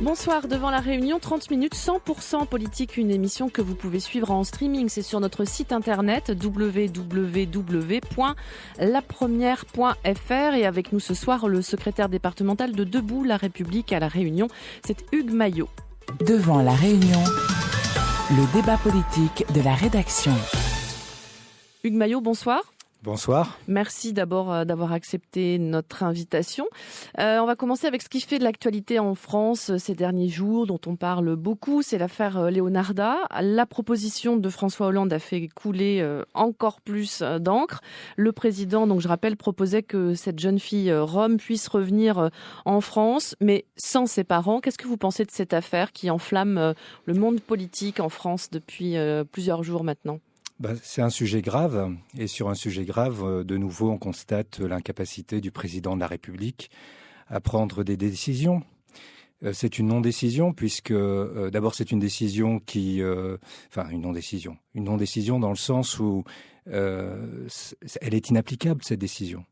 Bonsoir, devant la Réunion, 30 minutes 100% politique, une émission que vous pouvez suivre en streaming. C'est sur notre site internet www.lapremière.fr et avec nous ce soir le secrétaire départemental de Debout la République à la Réunion, c'est Hugues Maillot. Devant la Réunion, le débat politique de la rédaction. Hugues Maillot, bonsoir. Bonsoir. Merci d'abord d'avoir accepté notre invitation. On va commencer avec ce qui fait de l'actualité en France ces derniers jours, dont on parle beaucoup. C'est l'affaire Leonarda. La proposition de François Hollande a fait couler encore plus d'encre. Le président, donc je rappelle, proposait que cette jeune fille rom puisse revenir en France, mais sans ses parents. Qu'est-ce que vous pensez de cette affaire qui enflamme le monde politique en France depuis plusieurs jours maintenant ? C'est un sujet grave, et sur un sujet grave, de nouveau, on constate l'incapacité du président de la République à prendre des décisions. C'est une non-décision, puisque d'abord c'est une décision une non-décision dans le sens où elle est inapplicable, cette décision.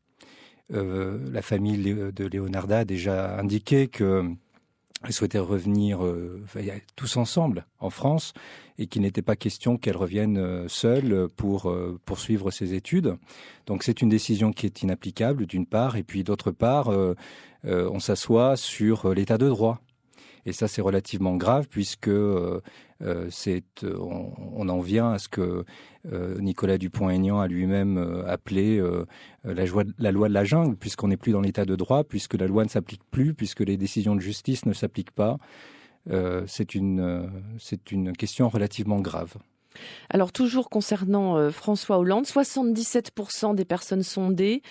La famille de Leonarda a déjà indiqué que elle souhaitait revenir tous ensemble en France et qu'il n'était pas question qu'elle revienne seule pour poursuivre ses études. Donc c'est une décision qui est inapplicable d'une part, et puis d'autre part, on s'assoit sur l'état de droit. Et ça, c'est relativement grave puisque on en vient à ce que Nicolas Dupont-Aignan a lui-même appelé la loi de la jungle, puisqu'on n'est plus dans l'état de droit, puisque la loi ne s'applique plus, puisque les décisions de justice ne s'appliquent pas. C'est une question relativement grave. Alors toujours concernant François Hollande, 77% des personnes sondées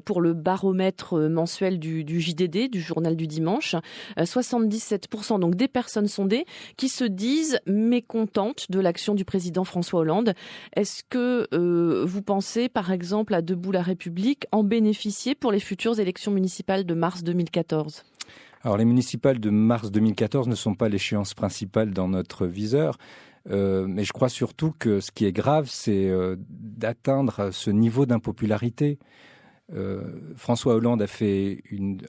pour le baromètre mensuel du JDD, du journal du dimanche, 77% donc des personnes sondées qui se disent mécontentes de l'action du président François Hollande. Est-ce que vous pensez par exemple à Debout la République en bénéficier pour les futures élections municipales de mars 2014 ? Alors les municipales de mars 2014 ne sont pas l'échéance principale dans notre viseur. Mais je crois surtout que ce qui est grave, c'est d'atteindre ce niveau d'impopularité. François Hollande a fait une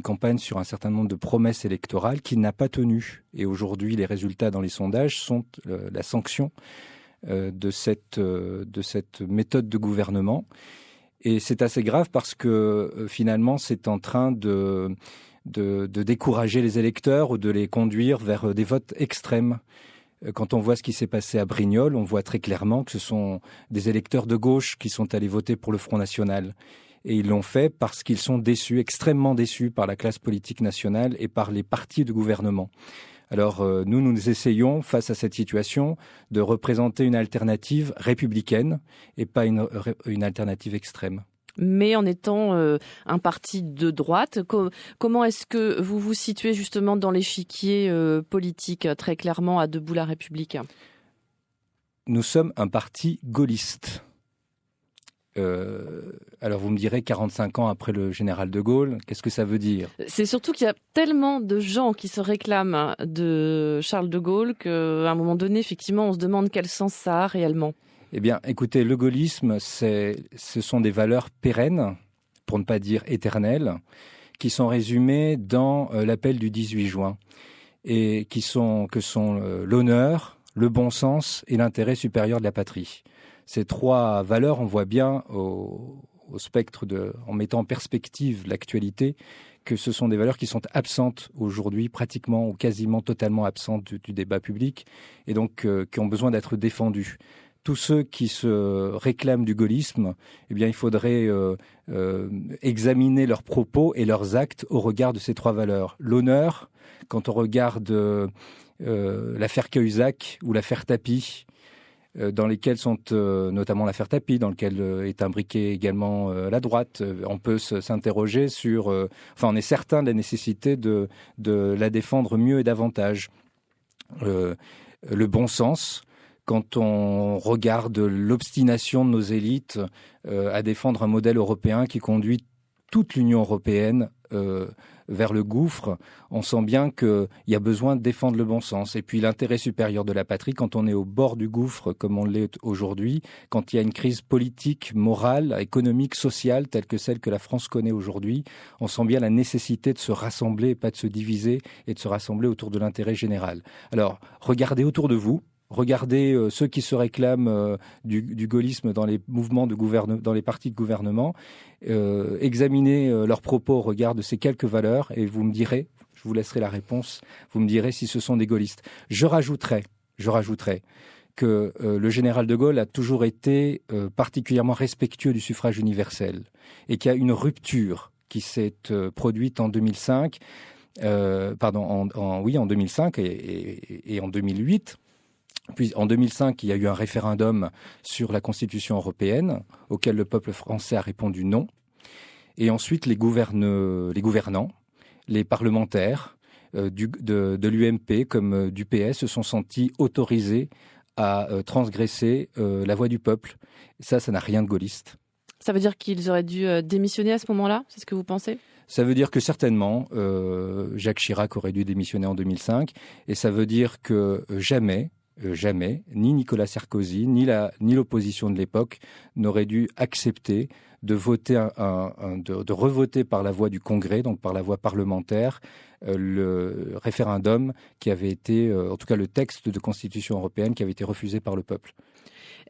campagne sur un certain nombre de promesses électorales qu'il n'a pas tenues. Et aujourd'hui, les résultats dans les sondages sont la sanction de cette méthode de gouvernement. Et c'est assez grave parce que finalement, c'est en train de décourager les électeurs ou de les conduire vers des votes extrêmes. Quand on voit ce qui s'est passé à Brignoles, on voit très clairement que ce sont des électeurs de gauche qui sont allés voter pour le Front National. Et ils l'ont fait parce qu'ils sont déçus, extrêmement déçus par la classe politique nationale et par les partis de gouvernement. Alors nous essayons, face à cette situation, de représenter une alternative républicaine et pas une alternative extrême. Mais en étant un parti de droite, comment est-ce que vous vous situez justement dans l'échiquier politique, très clairement à Debout la République ? Nous sommes un parti gaulliste. Alors vous me direz 45 ans après le général de Gaulle, qu'est-ce que ça veut dire ? C'est surtout qu'il y a tellement de gens qui se réclament de Charles de Gaulle qu'à un moment donné, effectivement, on se demande quel sens ça a réellement. Eh bien, écoutez, le gaullisme, ce sont des valeurs pérennes, pour ne pas dire éternelles, qui sont résumées dans l'appel du 18 juin et que sont l'honneur, le bon sens et l'intérêt supérieur de la patrie. Ces trois valeurs, on voit bien au spectre en mettant en perspective l'actualité, que ce sont des valeurs qui sont absentes aujourd'hui, pratiquement ou quasiment totalement absentes du débat public, et donc qui ont besoin d'être défendues. Tous ceux qui se réclament du gaullisme, eh bien, il faudrait examiner leurs propos et leurs actes au regard de ces trois valeurs. L'honneur, quand on regarde l'affaire Cahuzac ou l'affaire Tapie, dans lesquelles sont notamment l'affaire Tapie, dans lequel est imbriquée également la droite. On peut s'interroger sur... on est certain de la nécessité de la défendre mieux et davantage. Le bon sens, quand on regarde l'obstination de nos élites à défendre un modèle européen qui conduit toute l'Union européenne vers le gouffre, on sent bien qu'il y a besoin de défendre le bon sens. Et puis l'intérêt supérieur de la patrie, quand on est au bord du gouffre, comme on l'est aujourd'hui, quand il y a une crise politique, morale, économique, sociale, telle que celle que la France connaît aujourd'hui, on sent bien la nécessité de se rassembler, et pas de se diviser, et de se rassembler autour de l'intérêt général. Alors, regardez autour de vous. Regardez ceux qui se réclament du gaullisme dans les mouvements dans les partis de gouvernement. Examinez leurs propos au regard de ces quelques valeurs et vous me direz, je vous laisserai la réponse, vous me direz si ce sont des gaullistes. Je rajouterai que le général de Gaulle a toujours été particulièrement respectueux du suffrage universel et qu'il y a une rupture qui s'est produite en 2005, en 2005 et en 2008. Puis en 2005, il y a eu un référendum sur la Constitution européenne auquel le peuple français a répondu non. Et ensuite, les gouvernants, les parlementaires de l'UMP comme du PS se sont sentis autorisés à transgresser la voix du peuple. Ça n'a rien de gaulliste. Ça veut dire qu'ils auraient dû démissionner à ce moment-là? C'est ce que vous pensez? Ça veut dire que certainement, Jacques Chirac aurait dû démissionner en 2005. Et ça veut dire que jamais, ni Nicolas Sarkozy, ni l'opposition de l'époque n'auraient dû accepter de voter de revoter par la voie du Congrès, donc par la voie parlementaire, le référendum qui avait été, en tout cas le texte de constitution européenne qui avait été refusé par le peuple.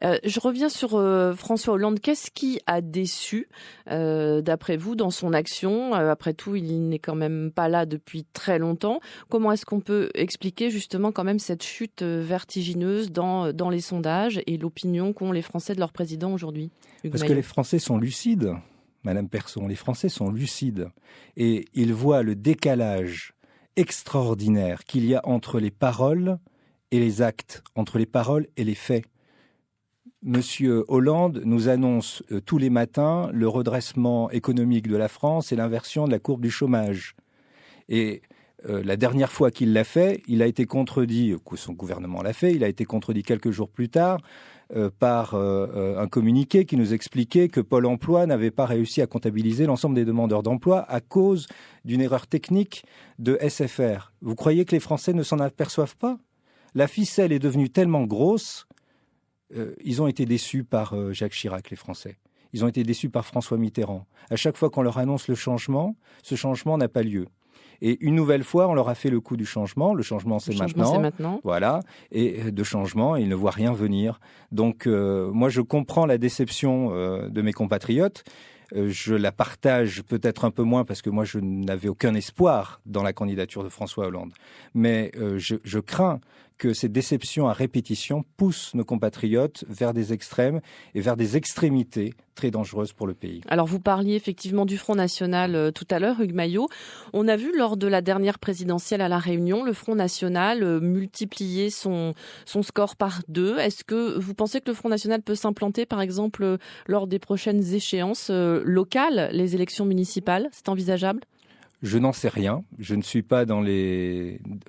Je reviens sur François Hollande. Qu'est-ce qui a déçu, d'après vous, dans son action? Après tout, il n'est quand même pas là depuis très longtemps. Comment est-ce qu'on peut expliquer justement quand même cette chute vertigineuse dans les sondages et l'opinion qu'ont les Français de leur président aujourd'hui? Parce que les Français sont lucides, Madame Persson. Les Français sont lucides et ils voient le décalage extraordinaire qu'il y a entre les paroles et les actes, entre les paroles et les faits. Monsieur Hollande nous annonce tous les matins le redressement économique de la France et l'inversion de la courbe du chômage. Et la dernière fois qu'il l'a fait, il a été contredit, que son gouvernement l'a fait, il a été contredit quelques jours plus tard par un communiqué qui nous expliquait que Pôle emploi n'avait pas réussi à comptabiliser l'ensemble des demandeurs d'emploi à cause d'une erreur technique de SFR. Vous croyez que les Français ne s'en aperçoivent pas? La ficelle est devenue tellement grosse. Ils ont été déçus par Jacques Chirac, les Français. Ils ont été déçus par François Mitterrand. À chaque fois qu'on leur annonce le changement, ce changement n'a pas lieu. Et une nouvelle fois, on leur a fait le coup du changement. Le changement, c'est maintenant. Voilà. Et de changement, ils ne voient rien venir. Donc, moi, je comprends la déception de mes compatriotes. Je la partage peut-être un peu moins parce que moi, je n'avais aucun espoir dans la candidature de François Hollande. Mais je crains que ces déceptions à répétition poussent nos compatriotes vers des extrêmes et vers des extrémités très dangereuses pour le pays. Alors, vous parliez effectivement du Front National tout à l'heure, Hugues Maillot. On a vu lors de la dernière présidentielle à La Réunion, le Front National multiplier son score par 2. Est-ce que vous pensez que le Front National peut s'implanter, par exemple, lors des prochaines échéances locales, les élections municipales? C'est envisageable? Je n'en sais rien. Je ne suis pas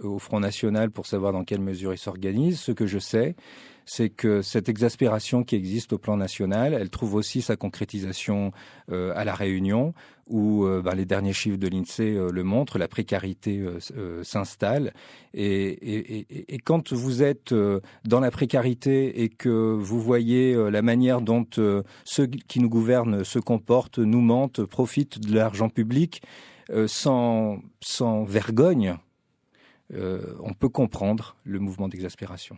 au Front National pour savoir dans quelle mesure il s'organise. Ce que je sais, c'est que cette exaspération qui existe au plan national, elle trouve aussi sa concrétisation à La Réunion, où les derniers chiffres de l'INSEE le montrent, la précarité s'installe. Et quand vous êtes dans la précarité et que vous voyez la manière dont ceux qui nous gouvernent se comportent, nous mentent, profitent de l'argent public, sans vergogne, on peut comprendre le mouvement d'exaspération.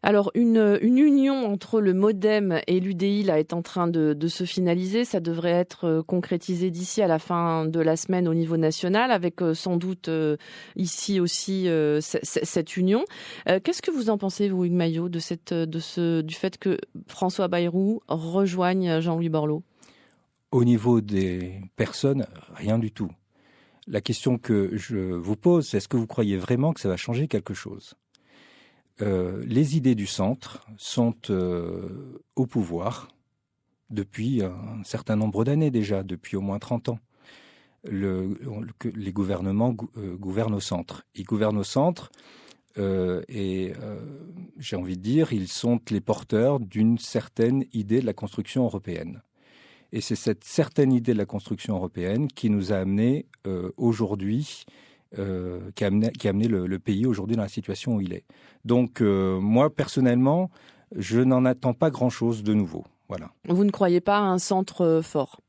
Alors, une union entre le MoDem et l'UDI là, est en train de se finaliser. Ça devrait être concrétisé d'ici à la fin de la semaine au niveau national, avec sans doute ici aussi cette union. Qu'est-ce que vous en pensez, vous, Hugues Maillot, du fait que François Bayrou rejoigne Jean-Louis Borloo? Au niveau des personnes, rien du tout. La question que je vous pose, c'est est-ce que vous croyez vraiment que ça va changer quelque chose? Les idées du centre sont au pouvoir depuis un certain nombre d'années déjà, depuis au moins 30 ans. Les gouvernements gouvernent au centre. Ils gouvernent au centre et j'ai envie de dire, ils sont les porteurs d'une certaine idée de la construction européenne. Et c'est cette certaine idée de la construction européenne qui nous a amené aujourd'hui, qui a amené le pays aujourd'hui dans la situation où il est. Donc, moi, personnellement, je n'en attends pas grand-chose de nouveau. Voilà. Vous ne croyez pas à un centre fort?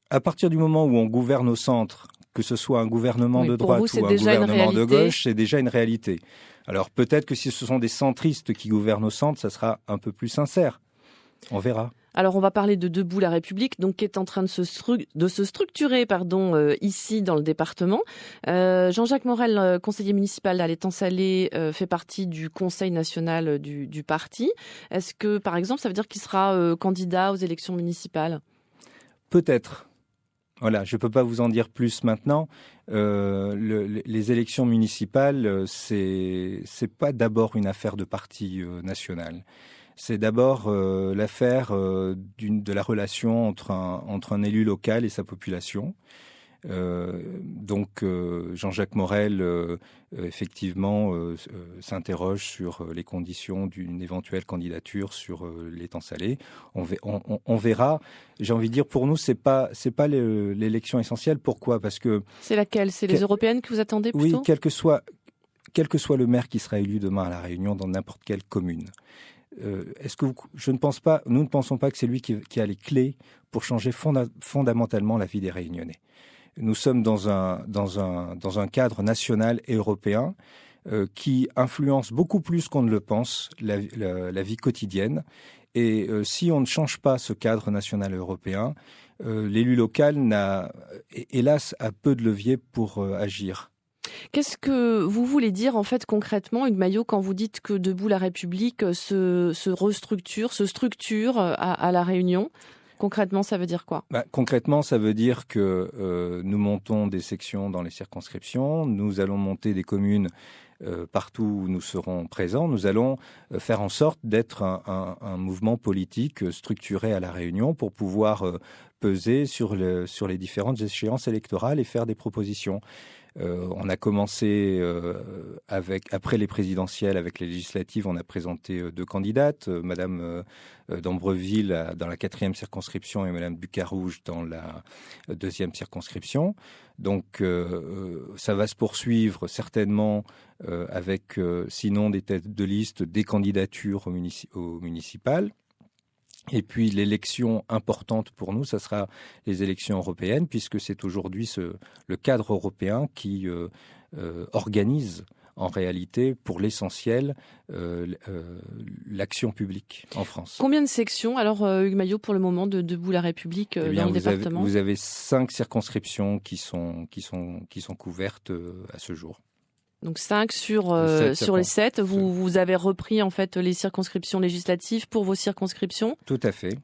À partir du moment où on gouverne au centre, que ce soit un gouvernement de droite ou un gouvernement de gauche, c'est déjà une réalité. Alors peut-être que si ce sont des centristes qui gouvernent au centre, ça sera un peu plus sincère. On verra. Alors on va parler de Debout la République, donc qui est en train de se structurer, ici dans le département. Jean-Jacques Morel, conseiller municipal à l'Étang-Salé, fait partie du conseil national du parti. Est-ce que, par exemple, ça veut dire qu'il sera candidat aux élections municipales? Peut-être. Voilà, je ne peux pas vous en dire plus maintenant. Les élections municipales, c'est pas d'abord une affaire de parti national. C'est d'abord l'affaire de la relation entre un élu local et sa population. Donc Jean-Jacques Morel effectivement s'interroge sur les conditions d'une éventuelle candidature sur l'Étang-Salé. On verra. J'ai envie de dire, pour nous, c'est pas l'élection essentielle. Pourquoi? Parce que c'est laquelle? C'est les européennes que vous attendez plutôt? Oui, quel que soit le maire qui sera élu demain à La Réunion dans n'importe quelle commune. Nous ne pensons pas que c'est lui qui a les clés pour changer fondamentalement la vie des Réunionnais. Nous sommes dans un cadre national et européen qui influence beaucoup plus qu'on ne le pense la vie quotidienne. Et si on ne change pas ce cadre national et européen, l'élu local hélas, a peu de levier pour agir. Qu'est-ce que vous voulez dire en fait concrètement, Hugues Maillot, quand vous dites que Debout la République se structure à La Réunion? Concrètement, ça veut dire quoi? Concrètement, ça veut dire que nous montons des sections dans les circonscriptions, nous allons monter des communes partout où nous serons présents. Nous allons faire en sorte d'être un mouvement politique structuré à La Réunion pour pouvoir peser sur les différentes échéances électorales et faire des propositions. On a commencé après les présidentielles, avec les législatives, on a présenté 2 candidates, Madame d'Ambreville dans la 4e circonscription et Madame Bucarouge dans la 2e circonscription. Donc ça va se poursuivre certainement avec, sinon des têtes de liste, des candidatures au municipal. Et puis l'élection importante pour nous, ça sera les élections européennes, puisque c'est aujourd'hui le cadre européen qui organise en réalité, pour l'essentiel, l'action publique en France. Combien de sections, alors, Hugues Maillot, pour le moment, de Debout la République dans le département? Vous avez 5 circonscriptions qui sont couvertes à ce jour. Donc 5 sur les 7. Vous avez repris en fait les circonscriptions législatives pour vos circonscriptions? Tout à fait.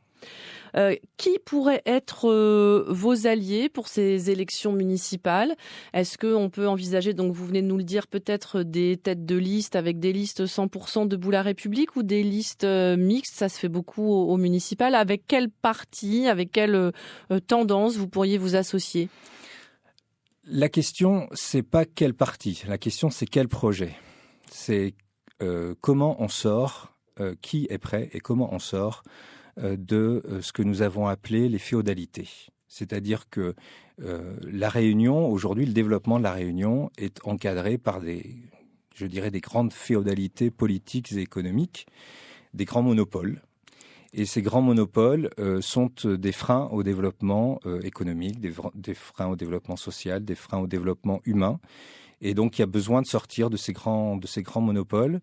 Qui pourrait être vos alliés pour ces élections municipales? Est-ce qu'on peut envisager, donc vous venez de nous le dire, peut-être des têtes de liste avec des listes 100% Debout la République ou des listes mixtes? Ça se fait beaucoup au municipal. Avec quel parti, avec quelle tendance vous pourriez vous associer? La question, c'est pas quel parti. La question, c'est quel projet. C'est comment on sort, qui est prêt et comment on sort de ce que nous avons appelé les féodalités. C'est-à-dire que la Réunion, aujourd'hui, le développement de la Réunion est encadré par des grandes féodalités politiques et économiques, des grands monopoles. Et ces grands monopoles sont des freins au développement économique, des freins au développement social, des freins au développement humain. Et donc, il y a besoin de sortir de ces grands monopoles,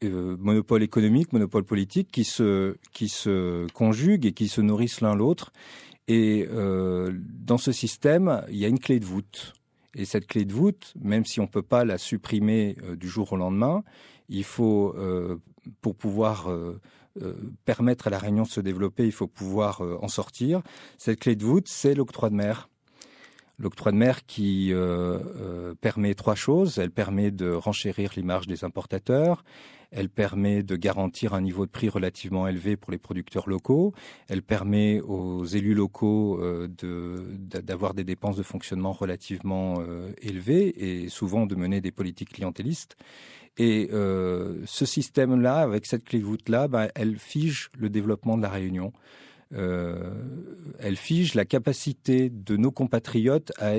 monopoles économiques, monopoles politiques, qui se conjuguent et qui se nourrissent l'un l'autre. Et dans ce système, il y a une clé de voûte. Et cette clé de voûte, même si on ne peut pas la supprimer du jour au lendemain, il faut, pour pouvoir permettre à la Réunion de se développer, il faut pouvoir en sortir. Cette clé de voûte, c'est l'octroi de mer. L'octroi de mer qui permet 3 choses. Elle permet de renchérir les marges des importateurs. Elle permet de garantir un niveau de prix relativement élevé pour les producteurs locaux. Elle permet aux élus locaux d'avoir des dépenses de fonctionnement relativement élevées et souvent de mener des politiques clientélistes. Et ce système-là, avec cette clé de voûte-là, elle fige le développement de la Réunion. elle fige la capacité de nos compatriotes à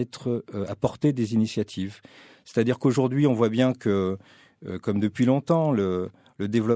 porter des initiatives. C'est-à-dire qu'aujourd'hui, on voit bien que, comme depuis longtemps, le développement